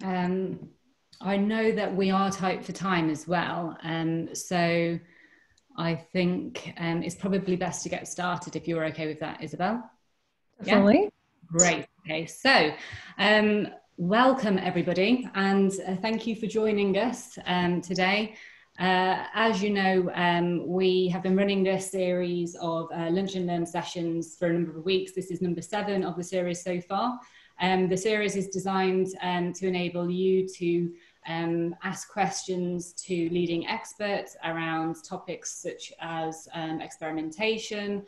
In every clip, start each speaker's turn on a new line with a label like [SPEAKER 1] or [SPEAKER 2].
[SPEAKER 1] Um, I know that we are tight for time as well. So I think it's probably best to get started if you're okay with that, Isabel. Yeah,
[SPEAKER 2] Definitely.
[SPEAKER 1] great. Okay, so welcome everybody, and thank you for joining us today. As you know, we have been running this series of Lunch and Learn sessions for a number of weeks. This is number 7 of the series so far. The series is designed to enable you to ask questions to leading experts around topics such as experimentation,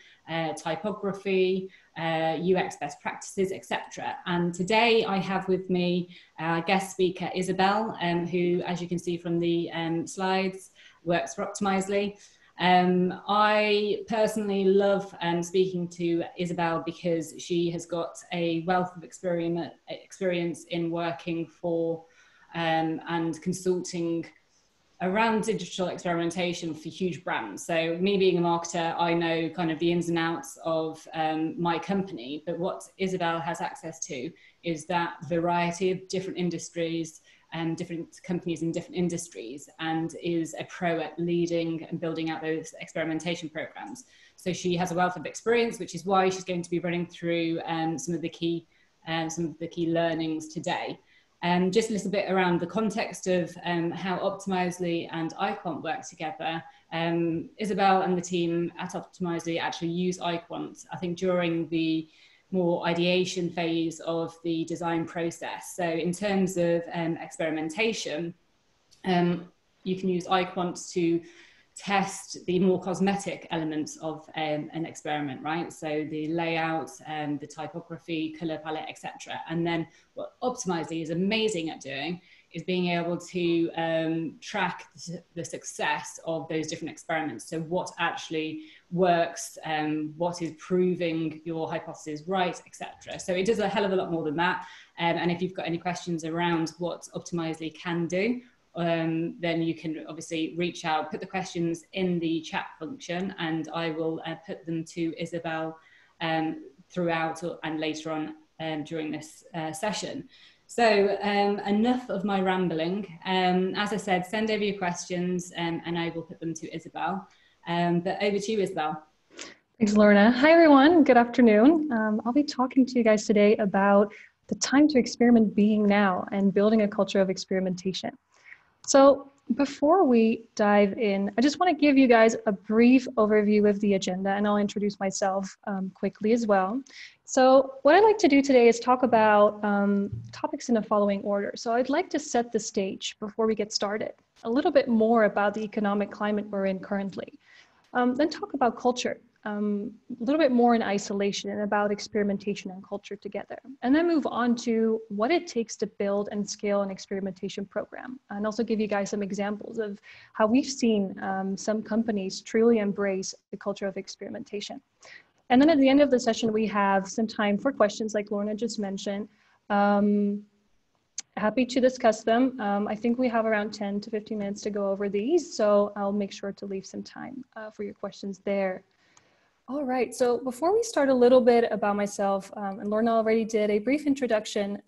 [SPEAKER 1] typography, UX best practices, etc. And today I have with me our guest speaker, Isabel, who, as you can see from the slides, works for Optimizely. I personally love speaking to Isabel because she has got a wealth of experience in working for and consulting around digital experimentation for huge brands. So me being a marketer, I know kind of the ins and outs of my company, but what Isabel has access to is that variety of different industries and different companies in different industries, and is a pro at leading and building out those experimentation programs. So she has a wealth of experience, which is why she's going to be running through some of the key learnings today. Just a little bit around the context of how Optimizely and iQuant work together. Isabel and the team at Optimizely actually use iQuant, I think, during the more ideation phase of the design process. So in terms of experimentation, you can use iQuant to test the more cosmetic elements of an experiment, right? So the layout, the typography, color palette, etc. And then what Optimizely is amazing at doing is being able to track the success of those different experiments. So what actually works, what is proving your hypothesis right, etc. So it does a hell of a lot more than that. And if you've got any questions around what Optimizely can do, then you can obviously reach out, put the questions in the chat function, and I will put them to Isabel throughout and later on during this session. So enough of my rambling. As I said, send over your questions and I will put them to Isabel. But over to you, Isabel.
[SPEAKER 2] Thanks, Lorna. Hi, everyone. Good afternoon. I'll be talking to you guys today about the time to experiment being now and building a culture of experimentation. So before we dive in, I just want to give you guys a brief overview of the agenda, and I'll introduce myself quickly as well. So what I'd like to do today is talk about topics in the following order. So I'd like to set the stage before we get started, a little bit more about the economic climate we're in currently. Then talk about culture, a little bit more in isolation and about experimentation and culture together. And then move on to what it takes to build and scale an experimentation program. And also give you guys some examples of how we've seen some companies truly embrace the culture of experimentation. And then at the end of the session, we have some time for questions like Lorna just mentioned. Happy to discuss them. I think we have around 10 to 15 minutes to go over these, so I'll make sure to leave some time for your questions there. All right, so before we start a little bit about myself, and Lorna already did a brief introduction,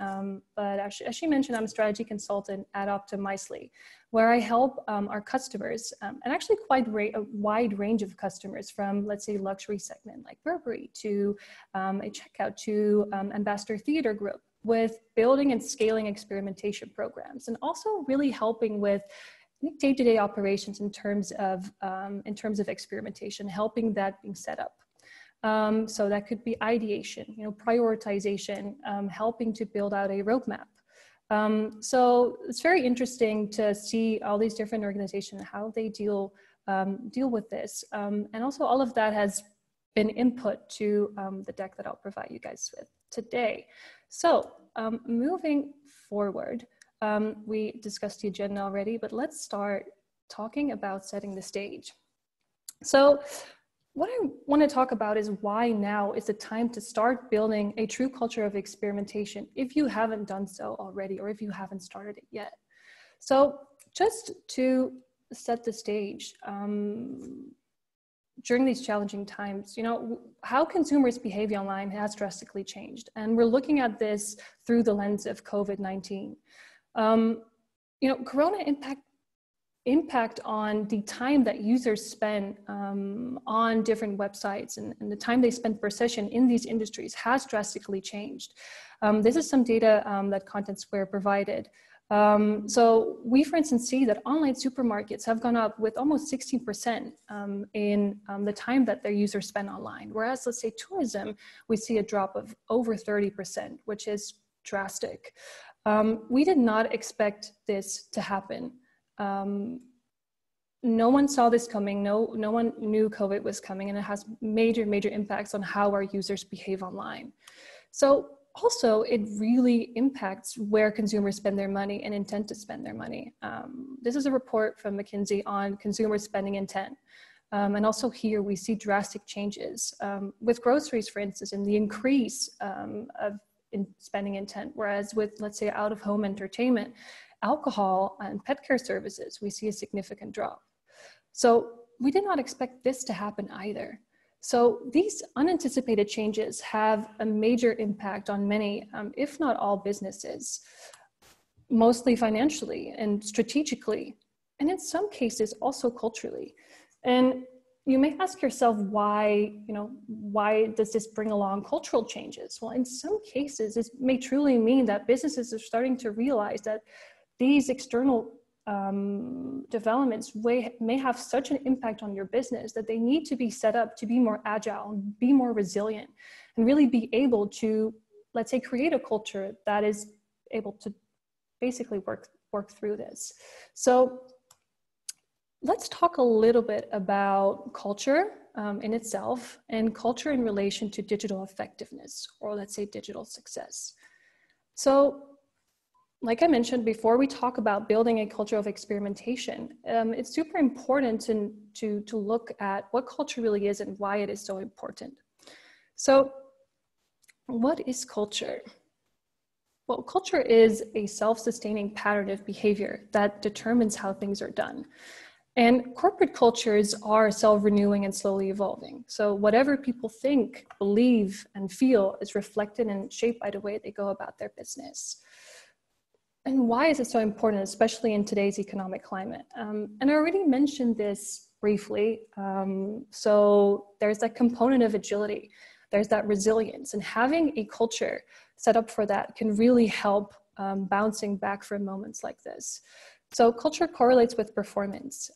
[SPEAKER 2] but as she mentioned, I'm a strategy consultant at Optimizely, where I help our customers, and actually quite a wide range of customers, from, let's say, luxury segment like Burberry to a checkout to Ambassador Theater Group, with building and scaling experimentation programs, and also really helping with day-to-day operations in terms of experimentation, helping that being set up. So that could be ideation, prioritization, helping to build out a roadmap. So it's very interesting to see all these different organizations, how they deal with this. And also all of that has been input to the deck that I'll provide you guys with today. So moving forward, we discussed the agenda already, but let's start talking about setting the stage. So what I want to talk about is why now is the time to start building a true culture of experimentation if you haven't done so already, or if you haven't started it yet. So just to set the stage, during these challenging times, how consumers behave online has drastically changed. And we're looking at this through the lens of COVID-19. You know, Corona impact on the time that users spend on different websites and the time they spend per session in these industries has drastically changed. This is some data that Content Square provided. So we, for instance, see that online supermarkets have gone up with almost 16% in the time that their users spend online. Whereas, let's say tourism, we see a drop of over 30%, which is drastic. We did not expect this to happen. No one saw this coming. No one knew COVID was coming, and it has major, major impacts on how our users behave online. So also, it really impacts where consumers spend their money and intend to spend their money. This is a report from McKinsey on consumer spending intent. And also here we see drastic changes with groceries, for instance, in the increase in spending intent, whereas with, let's say, out-of-home entertainment, alcohol and pet care services, we see a significant drop. So we did not expect this to happen either. So these unanticipated changes have a major impact on many, if not all businesses, mostly financially and strategically, and in some cases also culturally. And you may ask yourself why does this bring along cultural changes? Well, in some cases, this may truly mean that businesses are starting to realize that these external developments may have such an impact on your business that they need to be set up to be more agile and be more resilient and really be able to, let's say, create a culture that is able to basically work through this. So let's talk a little bit about culture in itself and culture in relation to digital effectiveness, or let's say digital success. So like I mentioned, before we talk about building a culture of experimentation, it's super important to look at what culture really is and why it is so important. So what is culture? Well, culture is a self-sustaining pattern of behavior that determines how things are done. And corporate cultures are self-renewing and slowly evolving. So whatever people think, believe, and feel is reflected and shaped by the way they go about their business. And why is it so important, especially in today's economic climate? And I already mentioned this briefly. So there's that component of agility, there's that resilience, and having a culture set up for that can really help bouncing back from moments like this. So culture correlates with performance.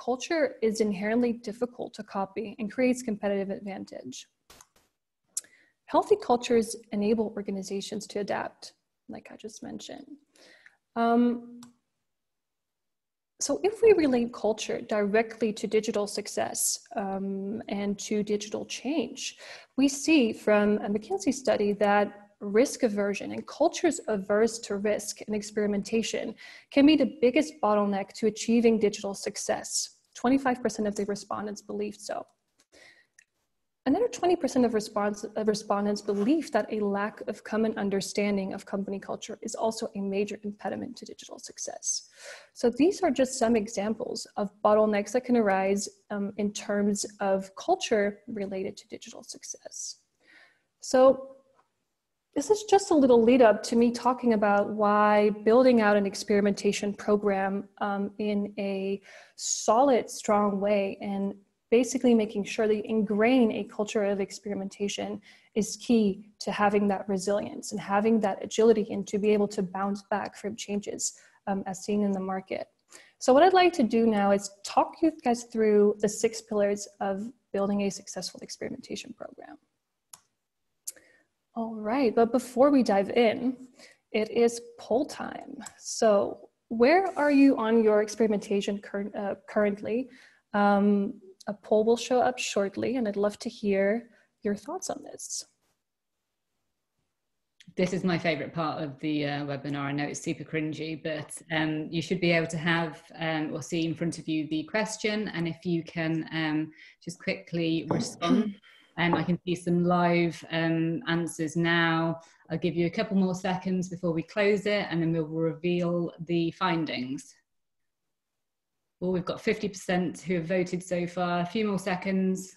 [SPEAKER 2] Culture is inherently difficult to copy and creates competitive advantage. Healthy cultures enable organizations to adapt, like I just mentioned. So if we relate culture directly to digital success and to digital change, we see from a McKinsey study that risk aversion and cultures averse to risk and experimentation can be the biggest bottleneck to achieving digital success. 25% of the respondents believed so. Another 20% of respondents believe that a lack of common understanding of company culture is also a major impediment to digital success. So these are just some examples of bottlenecks that can arise in terms of culture related to digital success. So this is just a little lead up to me talking about why building out an experimentation program in a solid, strong way and basically making sure that you ingrain a culture of experimentation is key to having that resilience and having that agility and to be able to bounce back from changes as seen in the market. So what I'd like to do now is talk you guys through the 6 pillars of building a successful experimentation program. All right, but before we dive in, it is poll time. So where are you on your experimentation currently? A poll will show up shortly, and I'd love to hear your thoughts on this.
[SPEAKER 1] This is my favorite part of the webinar. I know it's super cringy, but you should be able to have or see in front of you the question. And if you can just quickly respond. I can see some live answers now. I'll give you a couple more seconds before we close it, and then we'll reveal the findings. Well, we've got 50% who have voted so far. A few more seconds.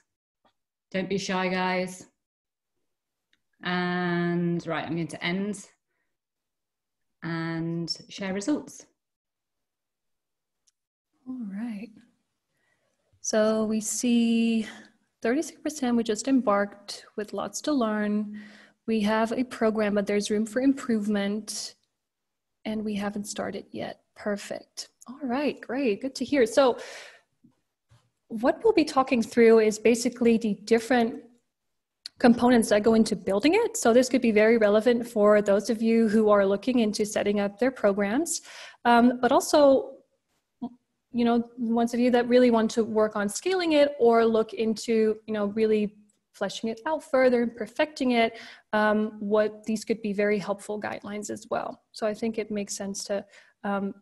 [SPEAKER 1] Don't be shy, guys. And right, I'm going to end. And and share results.
[SPEAKER 2] All right. So we see 36%, we just embarked with lots to learn. We have a program, but there's room for improvement, and we haven't started yet. Perfect. All right, great, good to hear. So what we'll be talking through is basically the different components that go into building it. So this could be very relevant for those of you who are looking into setting up their programs, but also, you know, ones of you that really want to work on scaling it or look into, you know, really fleshing it out further and perfecting it, what these could be very helpful guidelines as well. So I think it makes sense to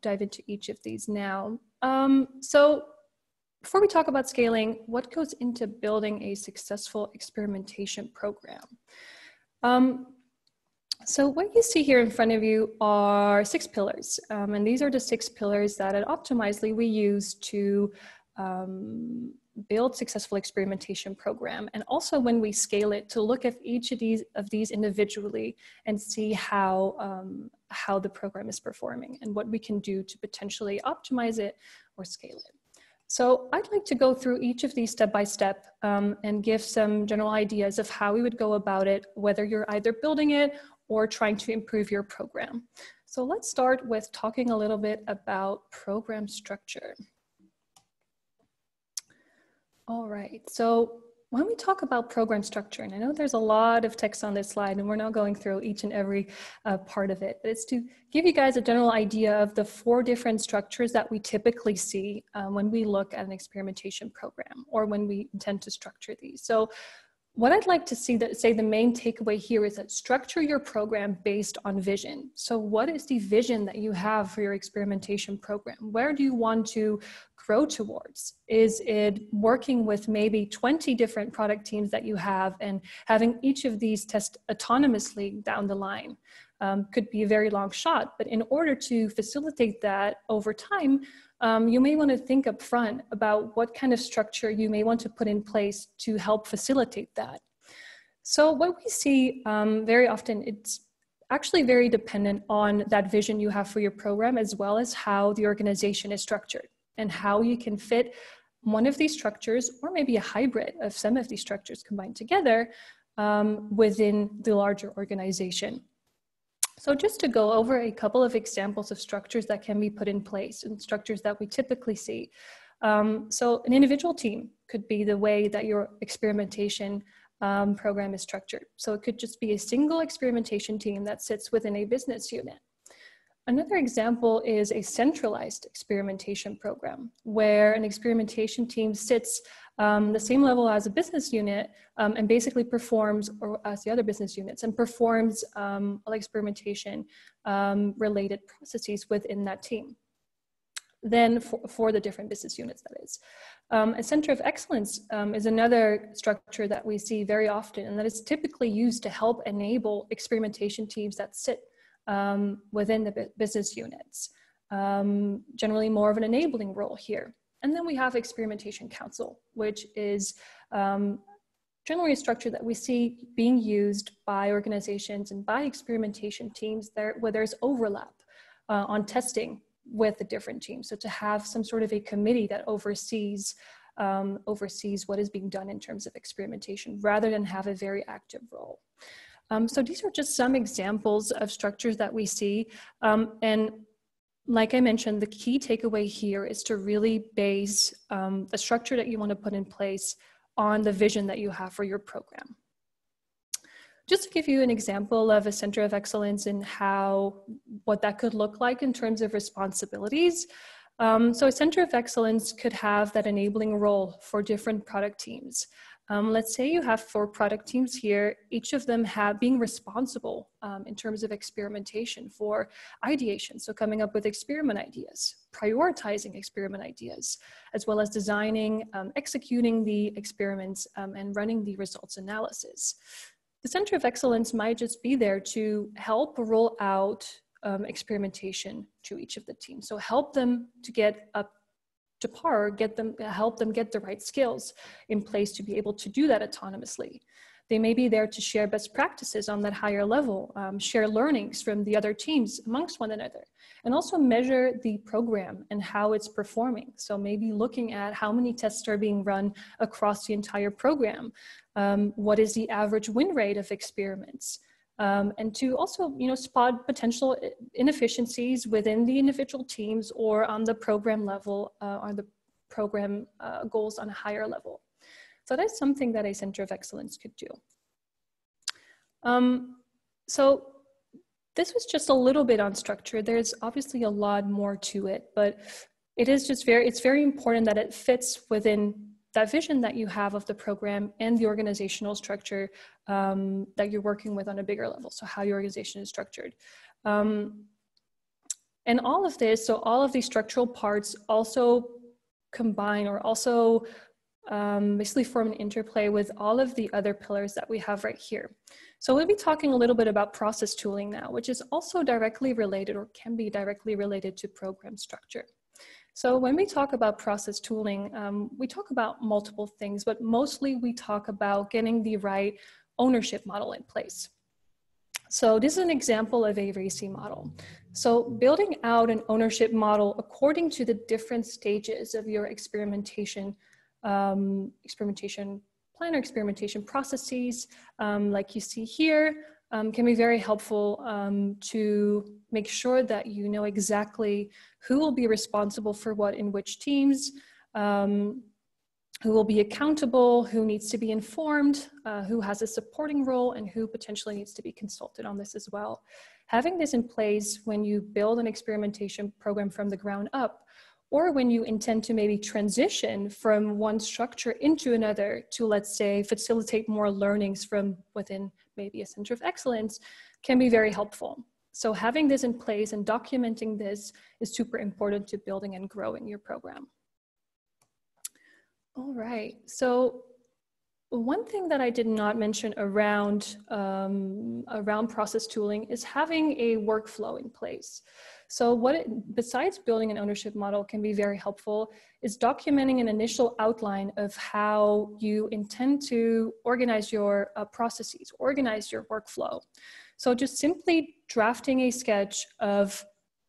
[SPEAKER 2] dive into each of these now. So before we talk about scaling, what goes into building a successful experimentation program? So what you see here in front of you are 6 pillars, and these are the 6 pillars that at Optimizely we use to build successful experimentation program, and also when we scale it to look at each of these individually and see how the program is performing and what we can do to potentially optimize it or scale it. So I'd like to go through each of these step by step and give some general ideas of how we would go about it, whether you're either building it or trying to improve your program. So let's start with talking a little bit about program structure. All right, so when we talk about program structure, and I know there's a lot of text on this slide and we're not going through each and every part of it, but it's to give you guys a general idea of the 4 different structures that we typically see when we look at an experimentation program or when we intend to structure these. So what I'd like to say the main takeaway here is that structure your program based on vision. So what is the vision that you have for your experimentation program? Where do you want to grow towards? Is it working with maybe 20 different product teams that you have and having each of these test autonomously down the line? Could be a very long shot, but in order to facilitate that over time, you may want to think up front about what kind of structure you may want to put in place to help facilitate that. So what we see very often, it's actually very dependent on that vision you have for your program, as well as how the organization is structured and how you can fit one of these structures, or maybe a hybrid of some of these structures combined together within the larger organization. So just to go over a couple of examples of structures that can be put in place and structures that we typically see. So an individual team could be the way that your experimentation program is structured. So it could just be a single experimentation team that sits within a business unit. Another example is a centralized experimentation program where an experimentation team sits the same level as a business unit and basically performs, or as the other business units, and performs experimentation related processes within that team. Then for the different business units, that is. A center of excellence is another structure that we see very often, and that is typically used to help enable experimentation teams that sit within the business units. Generally more of an enabling role here. And then we have experimentation council, which is generally a structure that we see being used by organizations and by experimentation teams where there's overlap on testing with the different teams. So to have some sort of a committee that oversees what is being done in terms of experimentation, rather than have a very active role. So these are just some examples of structures that we see. And like I mentioned, the key takeaway here is to really base the structure that you want to put in place on the vision that you have for your program. Just to give you an example of a center of excellence and what that could look like in terms of responsibilities. So a center of excellence could have that enabling role for different product teams. Let's say you have 4 product teams here, each of them being responsible in terms of experimentation for ideation. So coming up with experiment ideas, prioritizing experiment ideas, as well as designing, executing the experiments and running the results analysis. The Center of Excellence might just be there to help roll out experimentation to each of the teams. So help them to get up to par, help them get the right skills in place to be able to do that autonomously. They may be there to share best practices on that higher level, share learnings from the other teams amongst one another, and also measure the program and how it's performing. So maybe looking at how many tests are being run across the entire program. What is the average win rate of experiments? And to also, spot potential inefficiencies within the individual teams or on the program level, or the program goals on a higher level. So that's something that a Center of Excellence could do. So this was just a little bit on structure. There's obviously a lot more to it, but it's very important that it fits within that vision that you have of the program and the organizational structure that you're working with on a bigger level. So how your organization is structured. And all of this, so all of these structural parts also combine or also basically form an interplay with all of the other pillars that we have right here. So we'll be talking a little bit about process tooling now, which is also directly related or can be directly related to program structure. So when we talk about process tooling, we talk about multiple things, but mostly we talk about getting the right ownership model in place. So this is an example of a RACI model. So building out an ownership model according to the different stages of your experimentation plan or experimentation processes, like you see here, can be very helpful to make sure that you know exactly who will be responsible for what in which teams, who will be accountable, who needs to be informed, who has a supporting role, and who potentially needs to be consulted on this as well. Having this in place when you build an experimentation program from the ground up, or when you intend to maybe transition from one structure into another to, let's say, facilitate more learnings from within maybe a Center of Excellence, can be very helpful. So having this in place and documenting this is super important to building and growing your program. All right, so one thing that I did not mention around process tooling is having a workflow in place. So besides building an ownership model can be very helpful is documenting an initial outline of how you intend to organize your processes, organize your workflow. So just simply drafting a sketch of,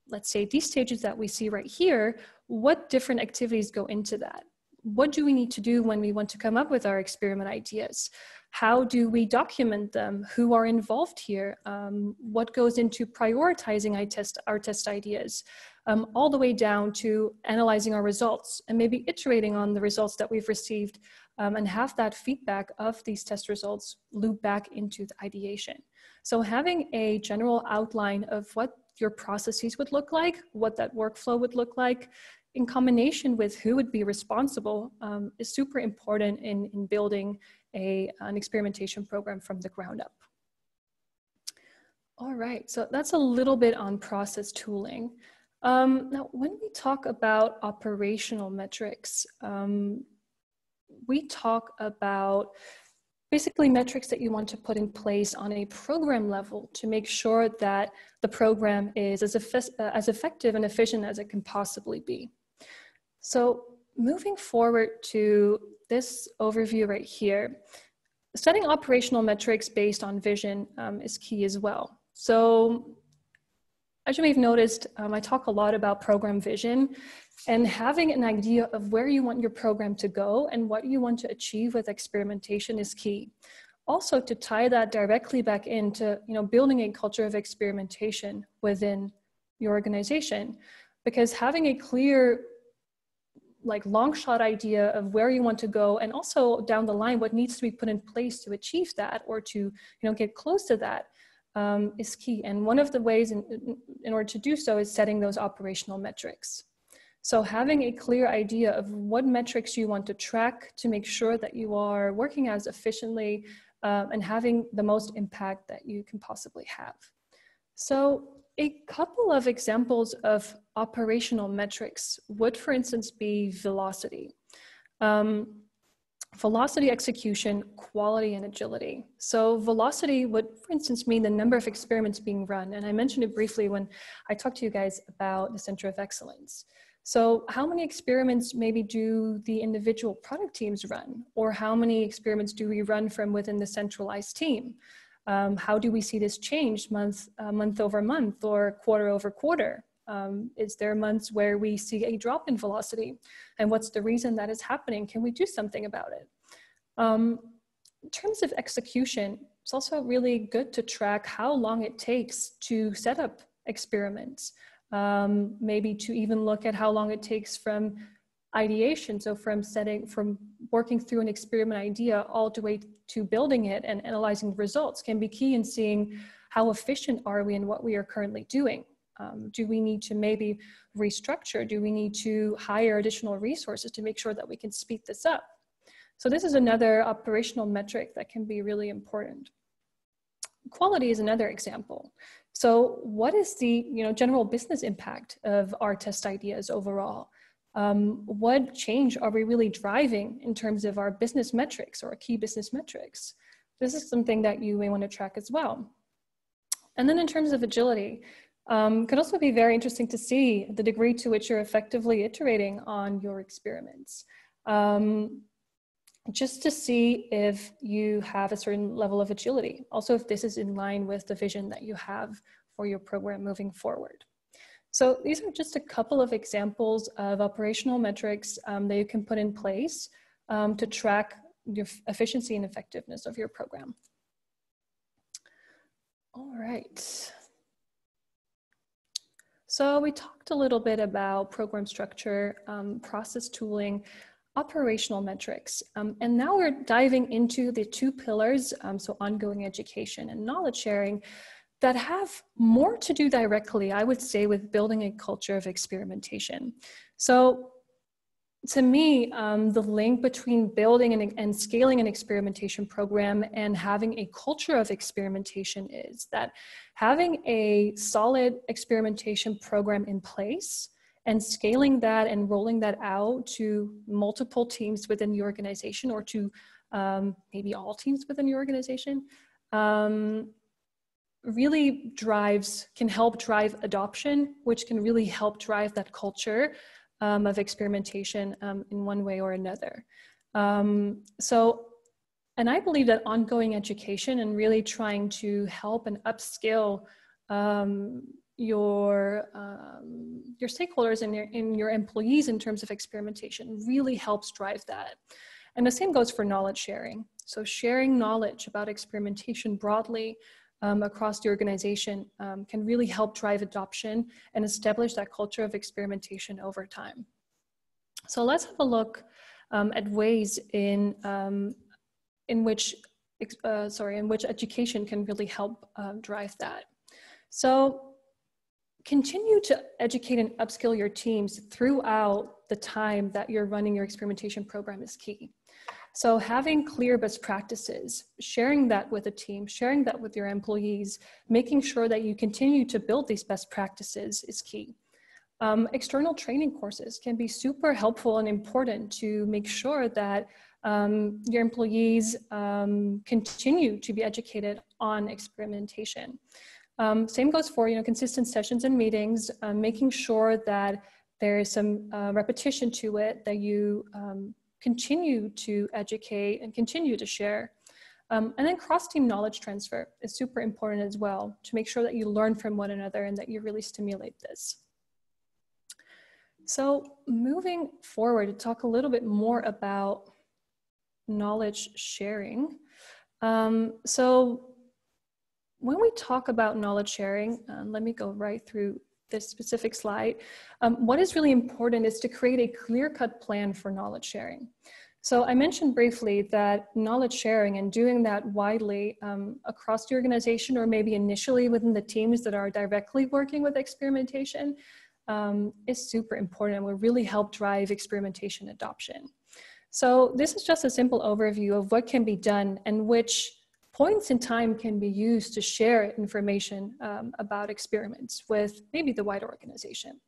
[SPEAKER 2] let's say, these stages that we see right here, what different activities go into that? What do we need to do when we want to come up with our experiment ideas? How do we document them? Who are involved here? What goes into prioritizing our test ideas? All the way down to analyzing our results and maybe iterating on the results that we've received and have that feedback of these test results loop back into the ideation. So having a general outline of what your processes would look like, what that workflow would look like, in combination with who would be responsible is super important in building an experimentation program from the ground up. All right, so that's a little bit on process tooling. Now, when we talk about operational metrics, we talk about basically metrics that you want to put in place on a program level to make sure that the program is as effective and efficient as it can possibly be. So moving forward to this overview right here, setting operational metrics based on vision is key as well. So as you may have noticed, I talk a lot about program vision, and having an idea of where you want your program to go and what you want to achieve with experimentation is key. Also, to tie that directly back into building a culture of experimentation within your organization, because having a clear long shot idea of where you want to go, and also down the line what needs to be put in place to achieve that or to get close to that is key. And one of the ways in order to do so is setting those operational metrics. So having a clear idea of what metrics you want to track to make sure that you are working as efficiently and having the most impact that you can possibly have. So a couple of examples of operational metrics would, for instance, be velocity. Velocity, execution, quality, and agility. So velocity would, for instance, mean the number of experiments being run. And I mentioned it briefly when I talked to you guys about the Center of Excellence. So how many experiments maybe do the individual product teams run? Or how many experiments do we run from within the centralized team? How do we see this change month over month or quarter over quarter? Is there months where we see a drop in velocity? And what's the reason that is happening? Can we do something about it? In terms of execution, it's also really good to track how long it takes to set up experiments. Maybe to even look at how long it takes from ideation, so from working through an experiment idea all the way to building it and analyzing the results can be key in seeing how efficient are we in what we are currently doing. Do we need to maybe restructure? Do we need to hire additional resources to make sure that we can speed this up? So this is another operational metric that can be really important. Quality is another example. So what is the general business impact of our test ideas overall? What change are we really driving in terms of our business metrics or key business metrics? This is something that you may want to track as well. And then in terms of agility, could also be very interesting to see the degree to which you're effectively iterating on your experiments. Just to see if you have a certain level of agility. Also, if this is in line with the vision that you have for your program moving forward. So these are just a couple of examples of operational metrics that you can put in place to track your efficiency and effectiveness of your program. All right. So we talked a little bit about program structure, process tooling, operational metrics. And now we're diving into the two pillars, so ongoing education and knowledge sharing, that have more to do directly, I would say, with building a culture of experimentation. So to me, the link between building and scaling an experimentation program and having a culture of experimentation is that having a solid experimentation program in place and scaling that and rolling that out to multiple teams within the organization or to maybe all teams within the organization really can help drive adoption, which can really help drive that culture of experimentation in one way or another. And I believe that ongoing education and really trying to help and upskill your stakeholders and your employees in terms of experimentation really helps drive that. And the same goes for knowledge sharing. So sharing knowledge about experimentation broadly across the organization can really help drive adoption and establish that culture of experimentation over time. So let's have a look at ways in which education can really help drive that. So continue to educate and upskill your teams throughout the time that you're running your experimentation program is key. So having clear best practices, sharing that with a team, sharing that with your employees, making sure that you continue to build these best practices is key. External training courses can be super helpful and important to make sure that your employees continue to be educated on experimentation. Same goes for consistent sessions and meetings, making sure that there is some repetition to it, that you continue to educate and continue to share. And then cross-team knowledge transfer is super important as well, to make sure that you learn from one another and that you really stimulate this. So moving forward to talk a little bit more about knowledge sharing. So when we talk about knowledge sharing, let me go right through this specific slide. What is really important is to create a clear-cut plan for knowledge sharing. So I mentioned briefly that knowledge sharing and doing that widely across the organization, or maybe initially within the teams that are directly working with experimentation, is super important and will really help drive experimentation adoption. So this is just a simple overview of what can be done and which points in time can be used to share information about experiments with maybe the wider organization.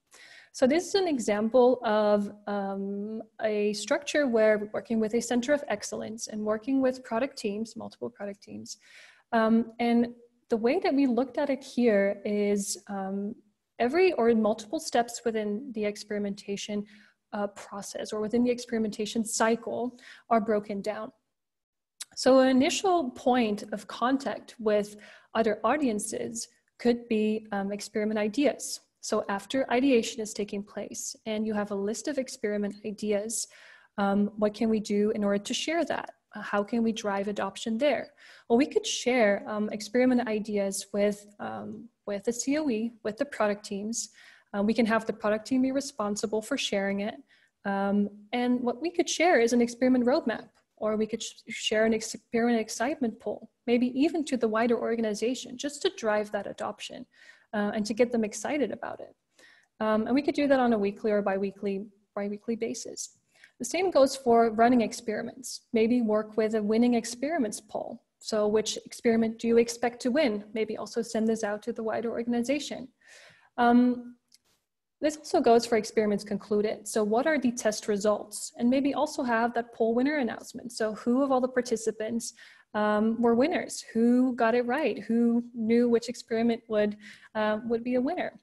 [SPEAKER 2] So this is an example of a structure where we're working with a center of excellence and working with product teams, multiple product teams. And the way that we looked at it here is every or multiple steps within the experimentation process or within the experimentation cycle are broken down. So an initial point of contact with other audiences could be experiment ideas. So after ideation is taking place and you have a list of experiment ideas, what can we do in order to share that? How can we drive adoption there? Well, we could share experiment ideas with the COE, with the product teams. We can have the product team be responsible for sharing it. And what we could share is an experiment roadmap, or we could share an experiment excitement poll, maybe even to the wider organization, just to drive that adoption and to get them excited about it. And we could do that on a weekly or bi-weekly basis. The same goes for running experiments. Maybe work with a winning experiments poll. So which experiment do you expect to win? Maybe also send this out to the wider organization. This also goes for experiments concluded. So what are the test results? And maybe also have that poll winner announcement. So who of all the participants were winners? Who got it right? Who knew which experiment would be a winner?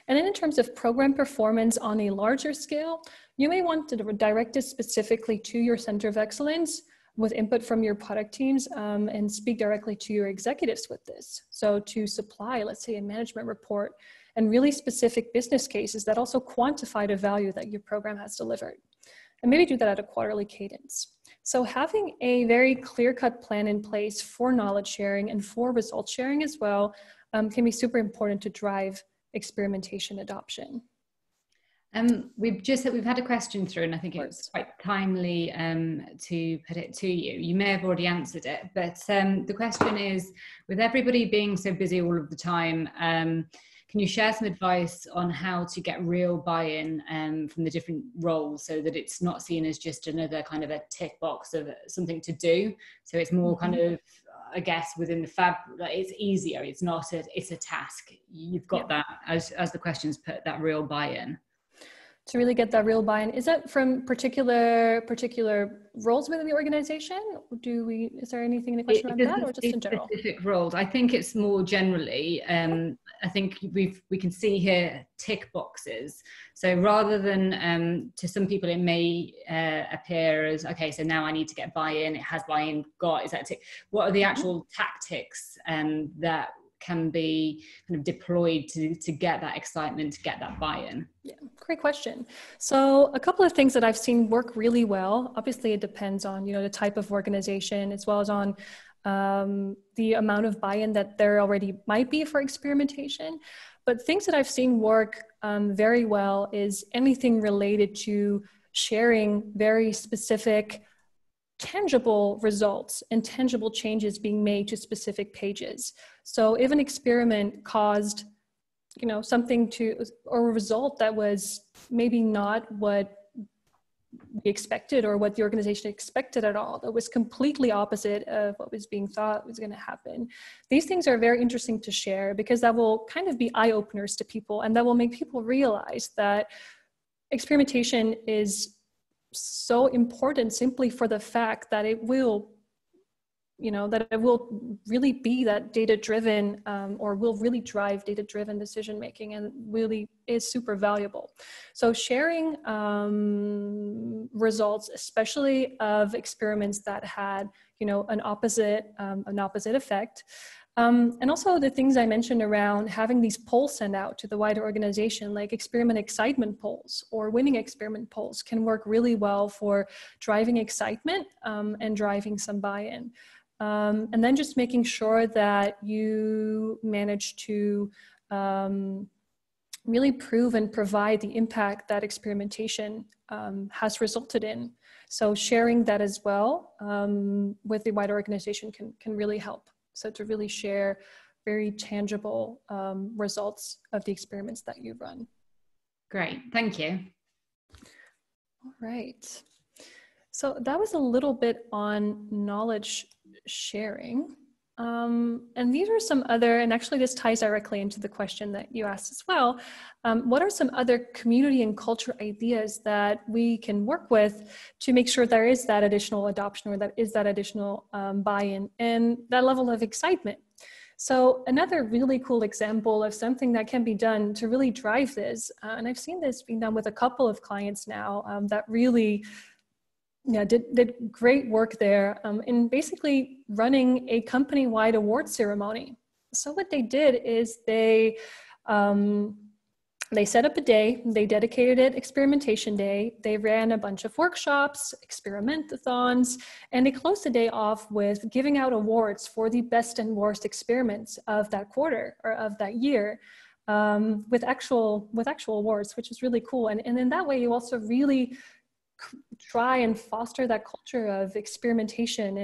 [SPEAKER 2] And then in terms of program performance on a larger scale, you may want to direct it specifically to your center of excellence with input from your product teams and speak directly to your executives with this. So to supply, let's say, a management report and really specific business cases that also quantify the value that your program has delivered. And maybe do that at a quarterly cadence. So having a very clear-cut plan in place for knowledge sharing and for result sharing as well can be super important to drive experimentation adoption.
[SPEAKER 1] We've had a question through, and I think it's quite timely to put it to you. You may have already answered it, but the question is, with everybody being so busy all of the time, can you share some advice on how to get real buy-in from the different roles so that it's not seen as just another kind of a tick box of something to do? So it's more kind of, I guess, within the fabric, it's easier. It's not it's a task. You've got that, as the questions put, that real buy-in.
[SPEAKER 2] To really get that real buy-in, is that from particular roles within the organization? Is there anything in the question around that, or just in general?
[SPEAKER 1] Specific roles. I think it's more generally. I think we can see here tick boxes. So rather than to some people, it may appear as, okay, so now I need to get buy-in. It has buy-in. Is that tick? What are the actual tactics that can be kind of deployed to get that excitement, to get that buy-in?
[SPEAKER 2] Yeah, great question. So a couple of things that I've seen work really well. Obviously, it depends on the type of organization, as well as on the amount of buy-in that there already might be for experimentation. But things that I've seen work very well is anything related to sharing very specific tangible results and tangible changes being made to specific pages. So if an experiment caused, something or a result that was maybe not what we expected or what the organization expected at all, that was completely opposite of what was being thought was going to happen. These things are very interesting to share because that will kind of be eye-openers to people, and that will make people realize that experimentation is so important simply for the fact that it will really be that data-driven or will really drive data-driven decision-making, and really is super valuable. So sharing results, especially of experiments that had, an opposite effect. And also the things I mentioned around having these polls sent out to the wider organization, like experiment excitement polls or winning experiment polls, can work really well for driving excitement and driving some buy-in. And then just making sure that you manage to really prove and provide the impact that experimentation has resulted in. So sharing that as well with the wider organization can really help. So to really share very tangible results of the experiments that you run.
[SPEAKER 1] Great, thank you.
[SPEAKER 2] All right. So that was a little bit on knowledge sharing. And these are some other, and actually this ties directly into the question that you asked as well. What are some other community and culture ideas that we can work with to make sure there is that additional adoption, or that is that additional buy-in and that level of excitement? So another really cool example of something that can be done to really drive this, and I've seen this being done with a couple of clients now that really did great work there in basically running a company-wide award ceremony. So what they did is they set up a day, they dedicated it Experimentation Day, they ran a bunch of workshops, experimentathons, and they closed the day off with giving out awards for the best and worst experiments of that quarter or of that year, with actual awards, which is really cool. And in that way, you also really try and foster that culture of experimentation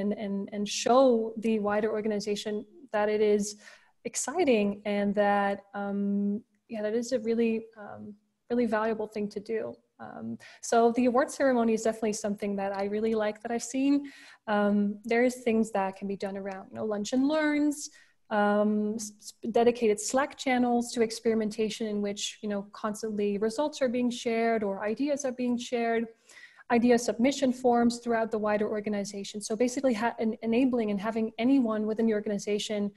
[SPEAKER 2] and show the wider organization that it is exciting and that that is a really really valuable thing to do. So the award ceremony is definitely something that I really like that I've seen. There's things that can be done around lunch and learns, dedicated Slack channels to experimentation in which constantly results are being shared or ideas are being shared, idea submission forms throughout the wider organization. So basically enabling and having anyone within the organization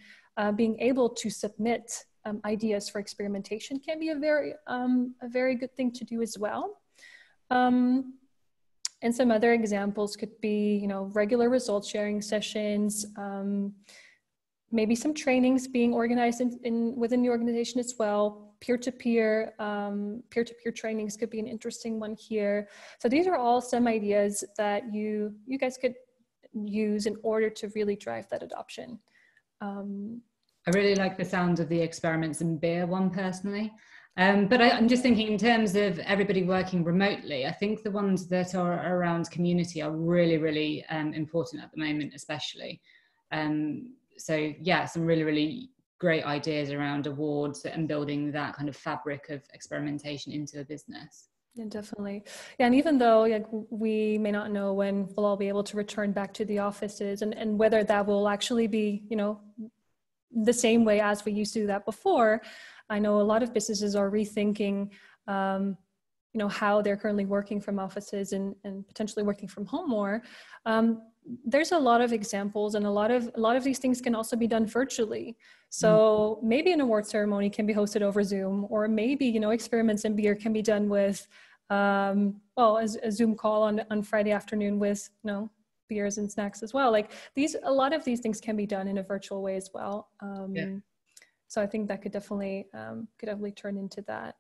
[SPEAKER 2] being able to submit ideas for experimentation can be a very good thing to do as well. And some other examples could be, regular results sharing sessions, maybe some trainings being organized within the organization as well. Peer-to-peer trainings could be an interesting one here. So these are all some ideas that you guys could use in order to really drive that adoption.
[SPEAKER 1] I really like the sound of the experiments and beer one personally. But I'm just thinking in terms of everybody working remotely, I think the ones that are around community are really, really important at the moment, especially. So yeah, some really, really great ideas around awards and building that kind of fabric of experimentation into a business.
[SPEAKER 2] Yeah, definitely. Yeah, and even though we may not know when we'll all be able to return back to the offices and whether that will actually be, the same way as we used to do that before, I know a lot of businesses are rethinking, how they're currently working from offices and potentially working from home more. There's a lot of examples, and a lot of these things can also be done virtually. So maybe an award ceremony can be hosted over Zoom, or maybe experiments and beer can be done with a Zoom call on Friday afternoon with beers and snacks as well. A lot of these things can be done in a virtual way as well. So I think that could definitely turn into that.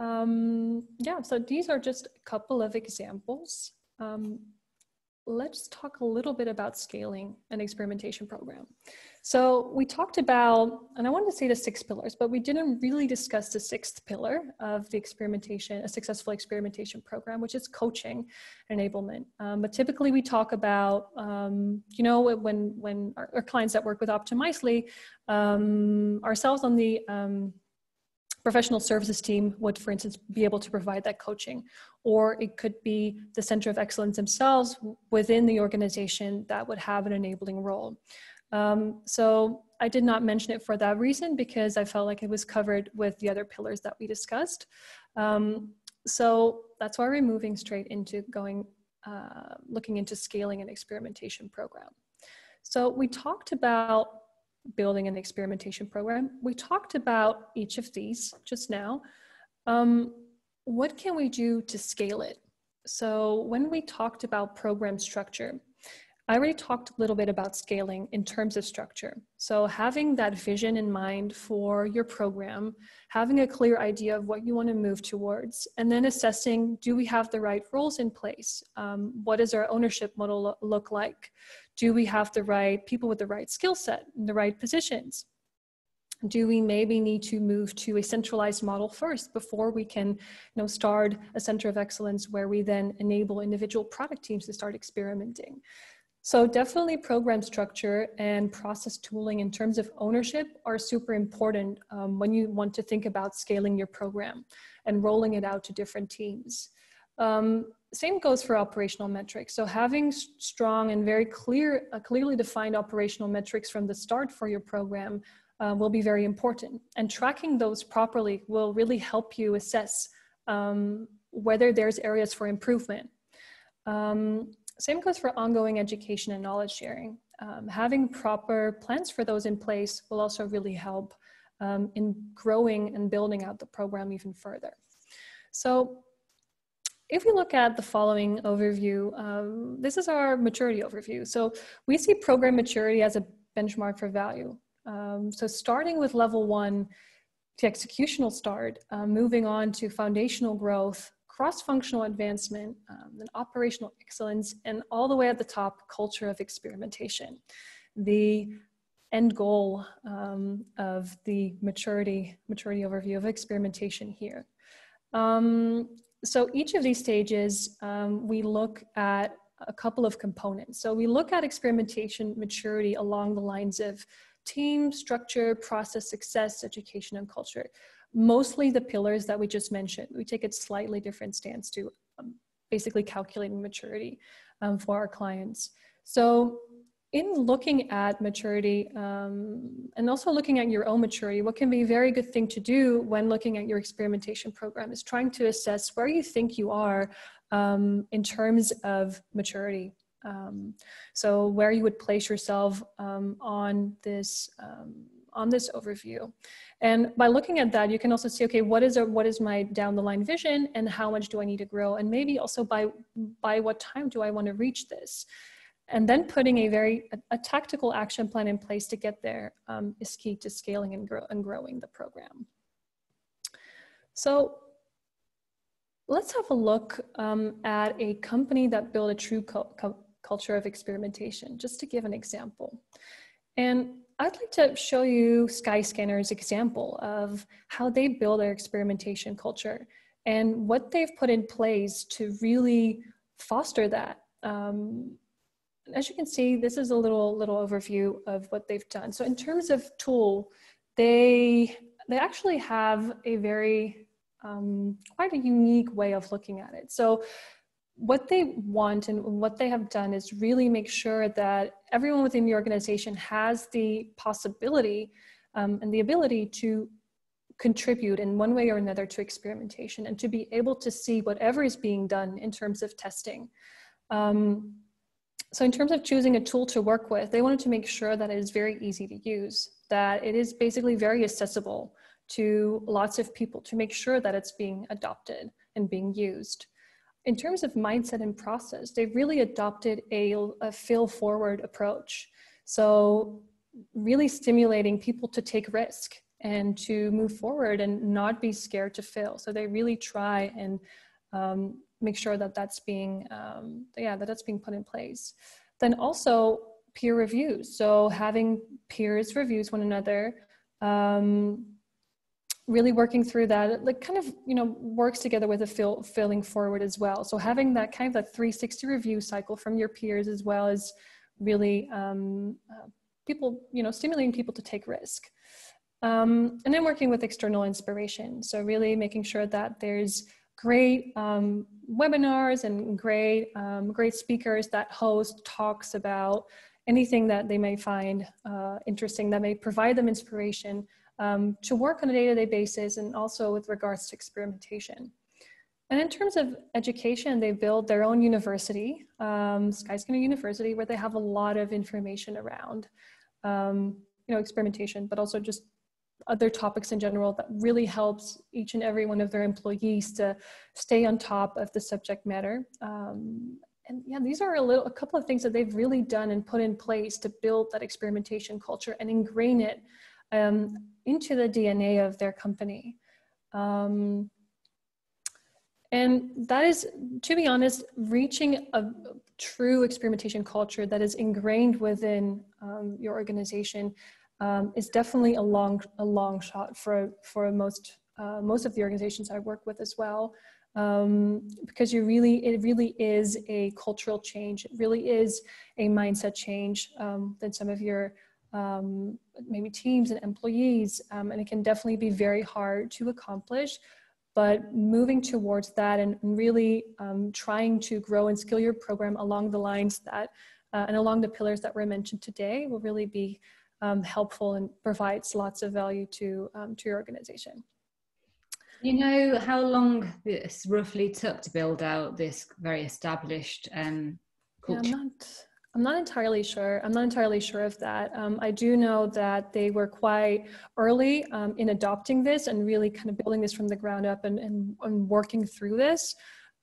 [SPEAKER 2] So these are just a couple of examples. Let's talk a little bit about scaling an experimentation program. So we talked about, and I wanted to say the 6 pillars, but we didn't really discuss the 6th pillar of the a successful experimentation program, which is coaching enablement. But typically we talk about, when our clients that work with Optimizely, ourselves on the professional services team would, for instance, be able to provide that coaching, or it could be the Center of Excellence themselves within the organization that would have an enabling role. So I did not mention it for that reason, because I felt like it was covered with the other pillars that we discussed. So that's why we're moving straight into looking into scaling an experimentation program. So we talked about building an experimentation program. We talked about each of these just now. What can we do to scale it? So when we talked about program structure, I already talked a little bit about scaling in terms of structure. So having that vision in mind for your program, having a clear idea of what you want to move towards, and then assessing, do we have the right roles in place? What does our ownership model look like? Do we have the right people with the right skill set, in the right positions? Do we maybe need to move to a centralized model first before we can start a center of excellence where we then enable individual product teams to start experimenting? So definitely program structure and process tooling in terms of ownership are super important when you want to think about scaling your program and rolling it out to different teams. Same goes for operational metrics. So having strong and very clearly defined operational metrics from the start for your program will be very important. And tracking those properly will really help you assess whether there's areas for improvement. Same goes for ongoing education and knowledge sharing. having proper plans for those in place will also really help in growing and building out the program even further. So if we look at the following overview, this is our maturity overview. So we see program maturity as a benchmark for value. So starting with level 1, the executional start, moving on to foundational growth, cross-functional advancement, and operational excellence, and all the way at the top, culture of experimentation. The end goal of the maturity overview of experimentation here. So each of these stages, we look at a couple of components. So we look at experimentation maturity along the lines of team, structure, process, success, education, and culture. Mostly the pillars that we just mentioned. We take a slightly different stance to basically calculating maturity for our clients. So in looking at maturity and also looking at your own maturity, what can be a very good thing to do when looking at your experimentation program is trying to assess where you think you are in terms of maturity. So where you would place yourself on this overview. And by looking at that, you can also see, okay, what is my down the line vision and how much do I need to grow? And maybe also by what time do I want to reach this? And then putting a tactical action plan in place to get there is key to scaling and growing the program. So let's have a look at a company that built a true culture of experimentation, just to give an example. And I'd like to show you Skyscanner's example of how they build their experimentation culture and what they've put in place to really foster that. As you can see, this is a little overview of what they've done. So in terms of tool, they actually have a very, quite a unique way of looking at it. So what they want and what they have done is really make sure that everyone within the organization has the possibility and the ability to contribute in one way or another to experimentation and to be able to see whatever is being done in terms of testing. So in terms of choosing a tool to work with, they wanted to make sure that it is very easy to use, that it is basically very accessible to lots of people to make sure that it's being adopted and being used. In terms of mindset and process, they've really adopted a fail forward approach. So really stimulating people to take risk and to move forward and not be scared to fail. So they really try and make sure that that's being, that's being put in place. Then also peer reviews. So having peers reviews one another, really working through that, like kind of, works together with a failing forward as well. So having that kind of that 360 review cycle from your peers as well as really people, stimulating people to take risk. And then working with external inspiration. So really making sure that there's great webinars and great speakers that host talks about anything that they may find interesting, that may provide them inspiration to work on a day-to-day basis, and also with regards to experimentation. And in terms of education, they build their own university, Skyscanner University, where they have a lot of information around experimentation, but also just other topics in general that really helps each and every one of their employees to stay on top of the subject matter. And yeah, these are a couple of things that they've really done and put in place to build that experimentation culture and ingrain it into the DNA of their company. And that is, to be honest, reaching a true experimentation culture that is ingrained within your organization is definitely a long shot for most of the organizations I work with as well, because it really is a cultural change. It really is a mindset change than some of your maybe teams and employees, and it can definitely be very hard to accomplish. But moving towards that and really trying to grow and scale your program along the lines that and along the pillars that were mentioned today will really be helpful and provides lots of value to your organization.
[SPEAKER 1] You know how long this roughly took to build out this very established culture?
[SPEAKER 2] Yeah, I'm not entirely sure. I'm not entirely sure of that. I do know that they were quite early in adopting this and really kind of building this from the ground up and working through this.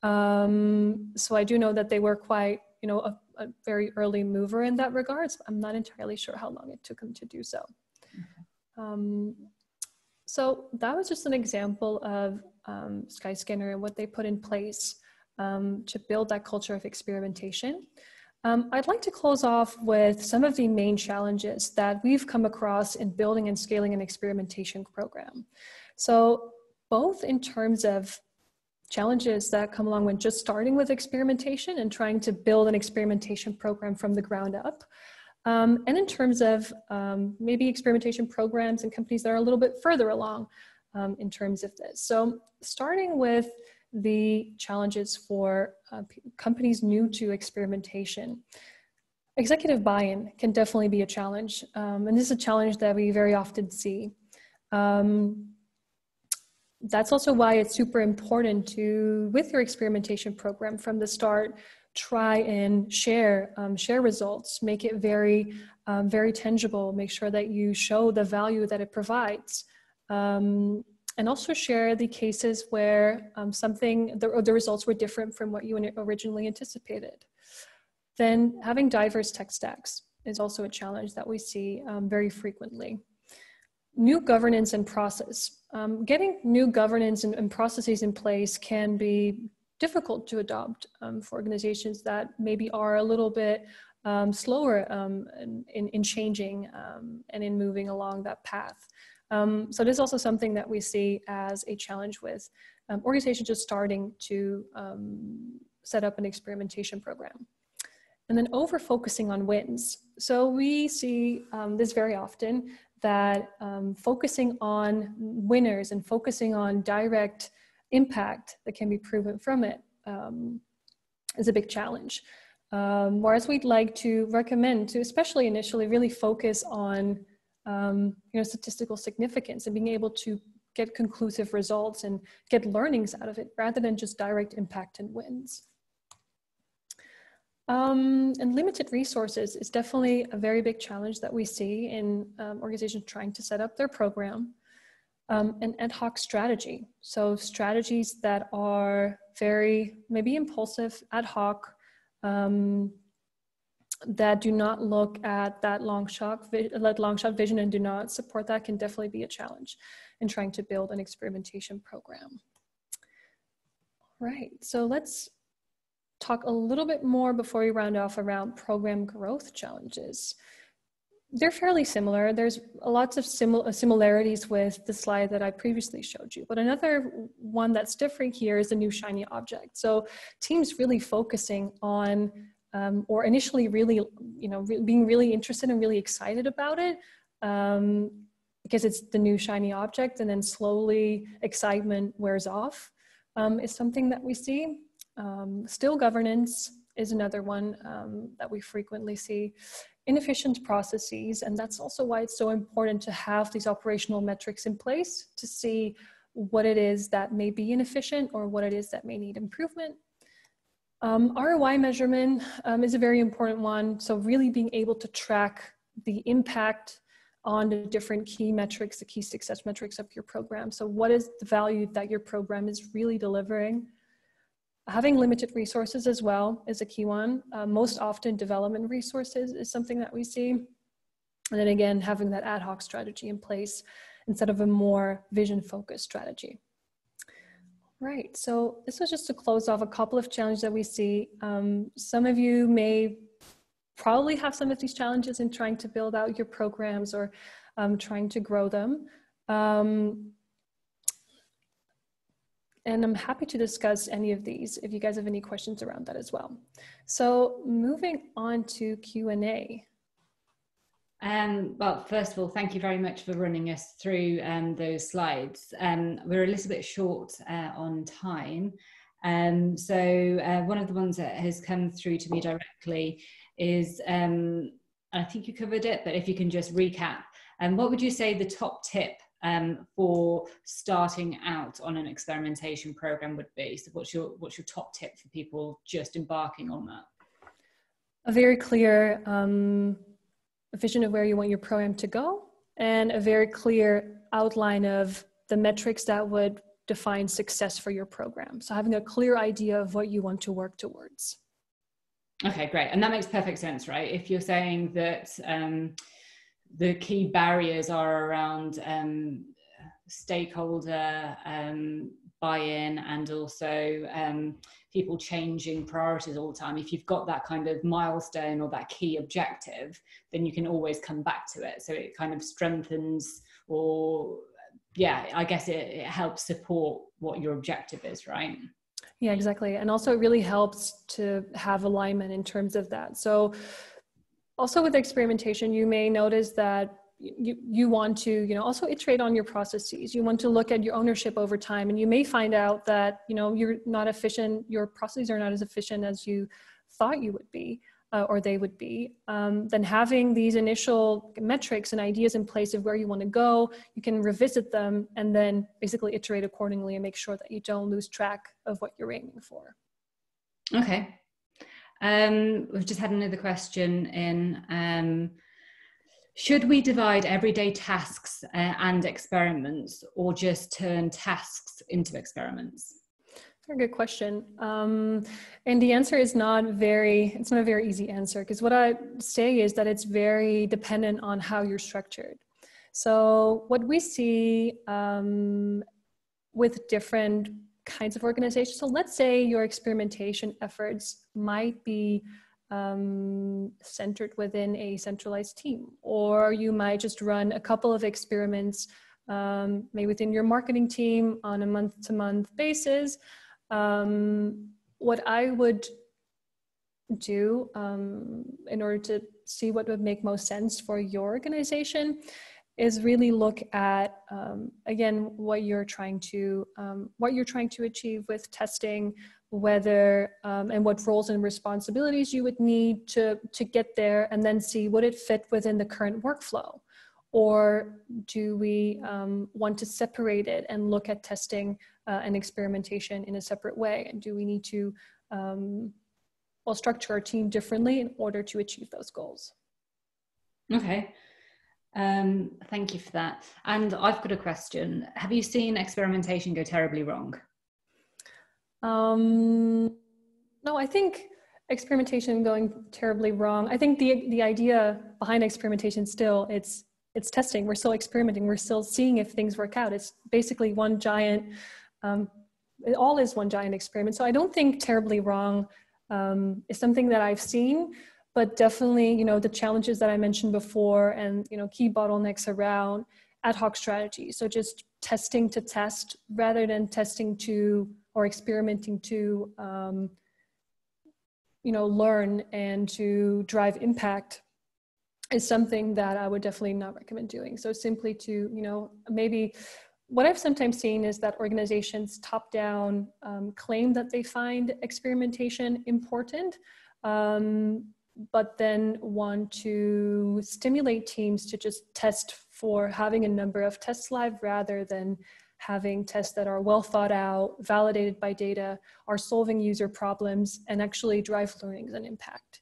[SPEAKER 2] So I do know that they were quite, you know, a very early mover in that regard. So I'm not entirely sure how long it took them to do so. So that was just an example of Skyscanner and what they put in place to build that culture of experimentation. I'd like to close off with some of the main challenges that we've come across in building and scaling an experimentation program. So both in terms of challenges that come along when just starting with experimentation and trying to build an experimentation program from the ground up, and in terms of maybe experimentation programs and companies that are a little bit further along in terms of this. So starting with the challenges for companies new to experimentation. Executive buy-in can definitely be a challenge, and this is a challenge that we very often see. That's also why it's super important to, with your experimentation program from the start, try and share results, make it very, very tangible, make sure that you show the value that it provides. And also share the cases where the results were different from what you originally anticipated. Then having diverse tech stacks is also a challenge that we see very frequently. New governance and process. Getting new governance and processes in place can be difficult to adopt for organizations that maybe are a little bit slower in changing and in moving along that path. So this is also something that we see as a challenge with organizations just starting to set up an experimentation program. And then over-focusing on wins. So we see this very often, that focusing on winners and focusing on direct impact that can be proven from it is a big challenge. Whereas we'd like to recommend to, especially initially, really focus on statistical significance and being able to get conclusive results and get learnings out of it rather than just direct impact and wins. And limited resources is definitely a very big challenge that we see in organizations trying to set up their program. And ad hoc strategy. So strategies that are very maybe impulsive, ad hoc, that do not look at that long shot vision and do not support that can definitely be a challenge in trying to build an experimentation program. Right, so let's talk a little bit more before we round off around program growth challenges. They're fairly similar. There's lots of similarities with the slide that I previously showed you. But another one that's different here is the new shiny object. So teams really focusing on, or initially really, being really interested and really excited about it because it's the new shiny object, and then slowly excitement wears off is something that we see. Still governance is another one that we frequently see. Inefficient processes, and that's also why it's so important to have these operational metrics in place to see what it is that may be inefficient or what it is that may need improvement. ROI measurement is a very important one. So really being able to track the impact on the different key metrics, the key success metrics of your program. So what is the value that your program is really delivering? Having limited resources as well is a key one. Most often development resources is something that we see. And then again, having that ad hoc strategy in place instead of a more vision-focused strategy. Right, so this was just to close off a couple of challenges that we see. Some of you may probably have some of these challenges in trying to build out your programs or trying to grow them. And I'm happy to discuss any of these if you guys have any questions around that as well. So moving on to Q&A.
[SPEAKER 1] Well, first of all, thank you very much for running us through those slides. We're a little bit short on time. So one of the ones that has come through to me directly is, I think you covered it, but if you can just recap, what would you say the top tip for starting out on an experimentation program would be? So what's your top tip for people just embarking on that?
[SPEAKER 2] A very clear vision of where you want your program to go, and a very clear outline of the metrics that would define success for your program. So having a clear idea of what you want to work towards.
[SPEAKER 1] Okay, great. And that makes perfect sense, right? If you're saying that the key barriers are around stakeholder buy-in, and also people changing priorities all the time, if you've got that kind of milestone or that key objective, then you can always come back to it. So it kind of strengthens, or yeah, I guess it helps support what your objective is, right?
[SPEAKER 2] Yeah, exactly. And also it really helps to have alignment in terms of that. So also with experimentation, you may notice that you want to, also iterate on your processes. You want to look at your ownership over time, and you may find out that, you're not efficient, your processes are not as efficient as you thought you would be, or they would be. Then having these initial metrics and ideas in place of where you want to go, you can revisit them and then basically iterate accordingly and make sure that you don't lose track of what you're aiming for.
[SPEAKER 1] Okay. We've just had another question in. Should we divide everyday tasks and experiments, or just turn tasks into experiments?
[SPEAKER 2] Very good question. And the answer is not a very easy answer, because what I say is that it's very dependent on how you're structured. So what we see with different kinds of organizations, so let's say your experimentation efforts might be centered within a centralized team, or you might just run a couple of experiments maybe within your marketing team on a month-to-month basis. What I would do in order to see what would make most sense for your organization is really look at again what you're trying to achieve with testing, whether and what roles and responsibilities you would need to get there, and then see would it fit within the current workflow, or do we want to separate it and look at testing and experimentation in a separate way, and do we need to structure our team differently in order to achieve those goals?
[SPEAKER 1] Okay. Thank you for that. And I've got a question. Have you seen experimentation go terribly wrong?
[SPEAKER 2] No, I think experimentation going terribly wrong. I think the idea behind experimentation still, it's testing. We're still experimenting. We're still seeing if things work out. It's basically one giant, it all is one giant experiment. So I don't think terribly wrong is something that I've seen, but definitely, the challenges that I mentioned before, and, key bottlenecks around ad hoc strategy. So just testing to test rather than testing to, or experimenting to, learn and to drive impact is something that I would definitely not recommend doing. So simply to, maybe what I've sometimes seen is that organizations top down claim that they find experimentation important, but then want to stimulate teams to just test for having a number of tests live rather than having tests that are well thought out, validated by data, are solving user problems, and actually drive learnings and impact.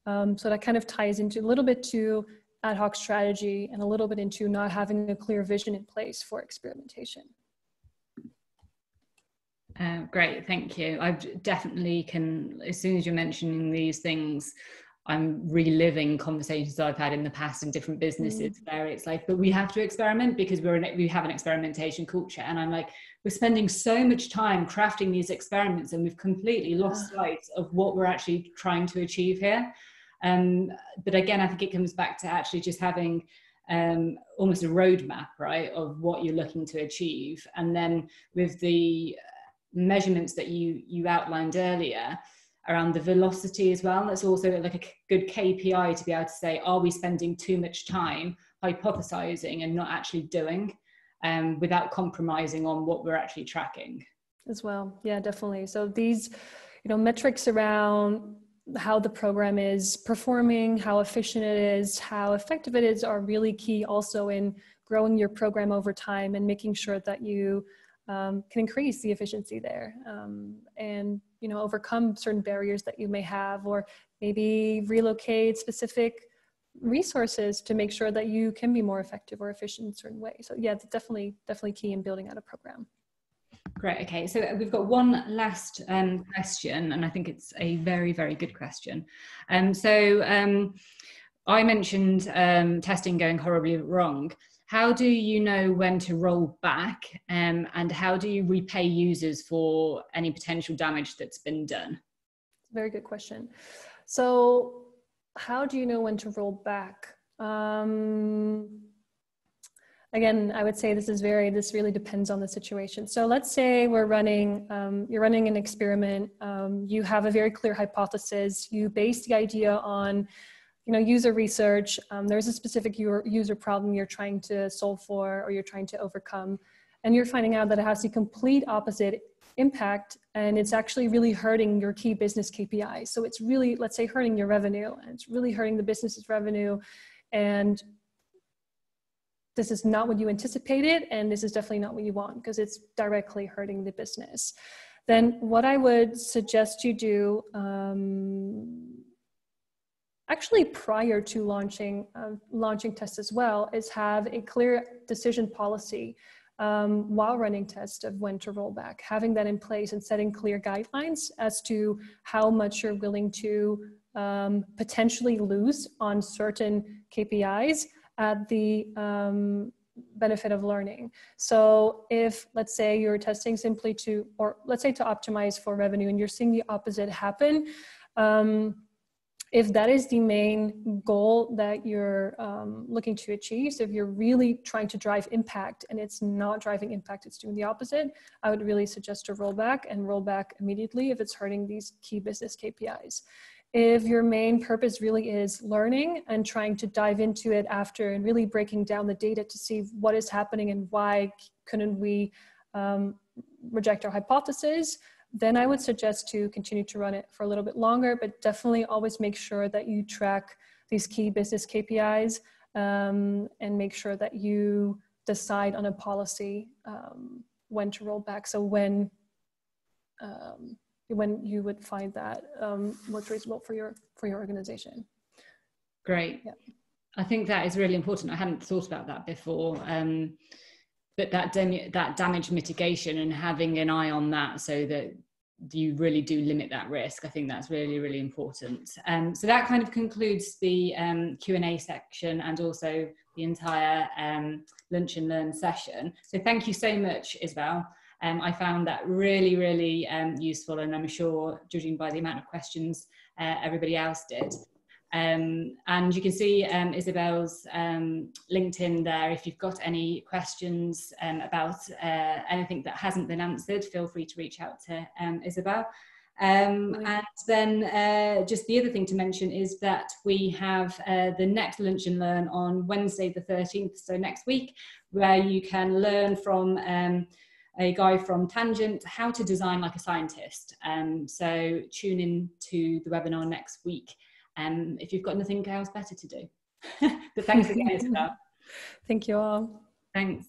[SPEAKER 2] So that kind of ties into a little bit to ad hoc strategy and a little bit into not having a clear vision in place for experimentation.
[SPEAKER 1] Great, thank you. I definitely can, as soon as you're mentioning these things, I'm reliving conversations I've had in the past in different businesses where it's like, but we have to experiment because we have an experimentation culture. And I'm like, we're spending so much time crafting these experiments and we've completely lost sight of what we're actually trying to achieve here. But again, I think it comes back to actually just having almost a roadmap, right, of what you're looking to achieve. And then with the measurements that you outlined earlier, around the velocity as well. That's also like a good KPI to be able to say, are we spending too much time hypothesizing and not actually doing, without compromising on what we're actually tracking?
[SPEAKER 2] As well, yeah, definitely. So these, metrics around how the program is performing, how efficient it is, how effective it is, are really key also in growing your program over time and making sure that you can increase the efficiency there, and overcome certain barriers that you may have, or maybe relocate specific resources to make sure that you can be more effective or efficient in certain ways. So yeah, it's definitely key in building out a program.
[SPEAKER 1] Great. Okay, so we've got one last question, and I think it's a very, very good question. I mentioned testing going horribly wrong. How do you know when to roll back, and how do you repay users for any potential damage that's been done?
[SPEAKER 2] Very good question. So how do you know when to roll back? Again, I would say this really depends on the situation. So let's say we're running, you're running an experiment. You have a very clear hypothesis. You base the idea on, user research. There's a specific user problem you're trying to solve for, or you're trying to overcome, and you're finding out that it has the complete opposite impact, and it's actually really hurting your key business KPIs. So it's really, let's say, hurting your revenue, and it's really hurting the business's revenue, and this is not what you anticipated, and this is definitely not what you want, because it's directly hurting the business. Then what I would suggest you do, actually prior to launching tests as well, is have a clear decision policy while running tests of when to roll back, having that in place and setting clear guidelines as to how much you're willing to potentially lose on certain KPIs at the benefit of learning. So if, let's say, you're testing simply to optimize for revenue, and you're seeing the opposite happen, if that is the main goal that you're looking to achieve, so if you're really trying to drive impact and it's not driving impact, it's doing the opposite, I would really suggest to roll back immediately if it's hurting these key business KPIs. If your main purpose really is learning and trying to dive into it after and really breaking down the data to see what is happening and why couldn't we reject our hypothesis, then I would suggest to continue to run it for a little bit longer, but definitely always make sure that you track these key business KPIs and make sure that you decide on a policy when to roll back. So when you would find that most reasonable for your organization.
[SPEAKER 1] Great. Yeah. I think that is really important. I hadn't thought about that before. But that damage mitigation and having an eye on that so that you really do limit that risk, I think that's really, really important. So that kind of concludes the Q&A section and also the entire Lunch and Learn session. So thank you so much, Isabel. I found that really, really useful, and I'm sure, judging by the amount of questions, everybody else did. And you can see Isabel's LinkedIn there. If you've got any questions about anything that hasn't been answered, feel free to reach out to Isabel. And then just the other thing to mention is that we have the next Lunch and Learn on Wednesday the 13th, so next week, where you can learn from a guy from Tangent how to design like a scientist. So tune in to the webinar next week. If you've got nothing else better to do. But thanks again, Isabel.
[SPEAKER 2] Thank you all.
[SPEAKER 1] Thanks.